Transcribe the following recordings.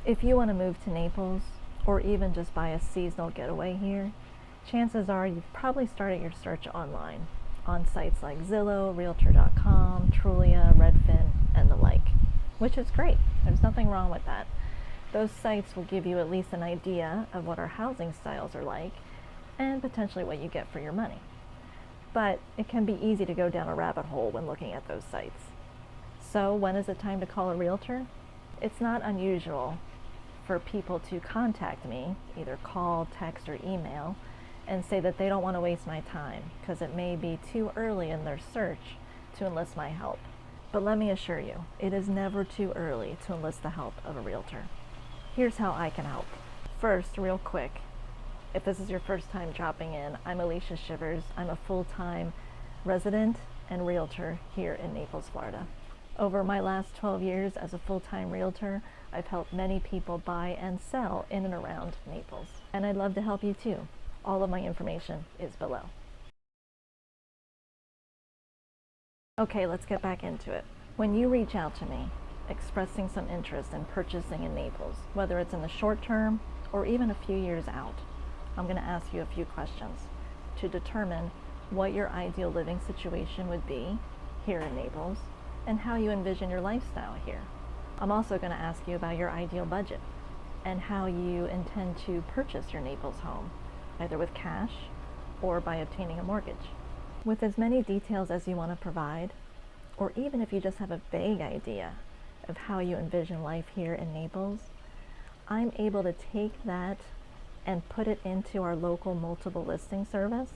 If you want to move to Naples, or even just buy a seasonal getaway here, chances are you've probably started your search online, on sites like Zillow, Realtor.com, Trulia, Redfin, and the like, which is great. There's nothing wrong with that. Those sites will give you at least an idea of what our housing styles are like, and potentially what you get for your money. But it can be easy to go down a rabbit hole when looking at those sites. So when is it time to call a realtor? It's not unusual for people to contact me, either call, text, or email, and say that they don't want to waste my time because it may be too early in their search to enlist my help. But let me assure you, it is never too early to enlist the help of a realtor. Here's how I can help. First, real quick, if this is your first time dropping in, I'm Alysia Shivers. I'm a full-time resident and realtor here in Naples, Florida. Over my last 12 years as a full-time realtor, I've helped many people buy and sell in and around Naples. And I'd love to help you too. All of my information is below. Okay, let's get back into it. When you reach out to me, expressing some interest in purchasing in Naples, whether it's in the short term or even a few years out, I'm going to ask you a few questions to determine what your ideal living situation would be here in Naples and how you envision your lifestyle here. I'm also going to ask you about your ideal budget and how you intend to purchase your Naples home, either with cash or by obtaining a mortgage. With as many details as you want to provide, or even if you just have a vague idea of how you envision life here in Naples, I'm able to take that and put it into our local multiple listing service,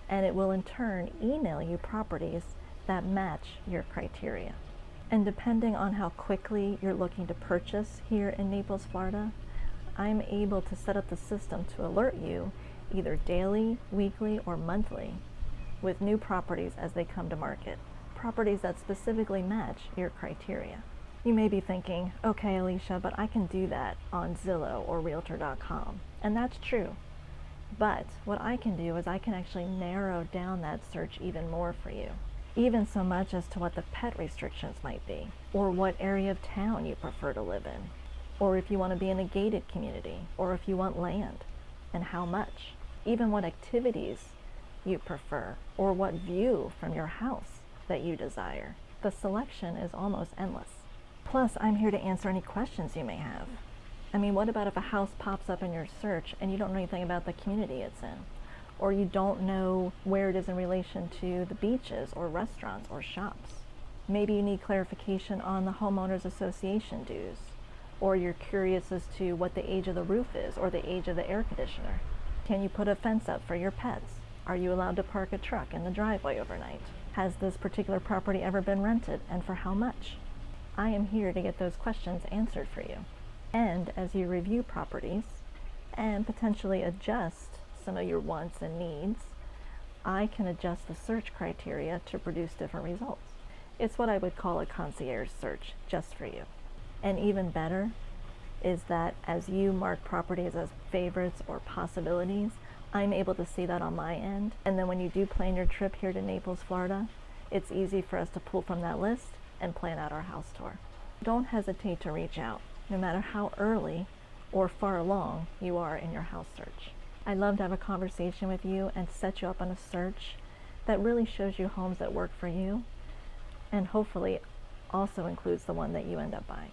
and it will in turn email you properties that match your criteria. And depending on how quickly you're looking to purchase here in Naples, Florida, I'm able to set up the system to alert you either daily, weekly, or monthly with new properties as they come to market, properties that specifically match your criteria. You may be thinking, okay, Alysia, but I can do that on Zillow or Realtor.com. And that's true. But what I can do is I can actually narrow down that search even more for you, even so much as to what the pet restrictions might be, or what area of town you prefer to live in, or if you want to be in a gated community, or if you want land, and how much, even what activities you prefer, or what view from your house that you desire. The selection is almost endless. Plus, I'm here to answer any questions you may have. I mean, what about if a house pops up in your search and you don't know anything about the community it's in? Or you don't know where it is in relation to the beaches or restaurants or shops? Maybe you need clarification on the homeowners association dues. Or you're curious as to what the age of the roof is or the age of the air conditioner. Can you put a fence up for your pets? Are you allowed to park a truck in the driveway overnight? Has this particular property ever been rented, and for how much? I am here to get those questions answered for you. And as you review properties and potentially adjust some of your wants and needs, I can adjust the search criteria to produce different results. It's what I would call a concierge search just for you. And even better is that as you mark properties as favorites or possibilities, I'm able to see that on my end. And then when you do plan your trip here to Naples, Florida, it's easy for us to pull from that list and plan out our house tour. Don't hesitate to reach out, no matter how early or far along you are in your house search. I'd love to have a conversation with you and set you up on a search that really shows you homes that work for you, and hopefully also includes the one that you end up buying.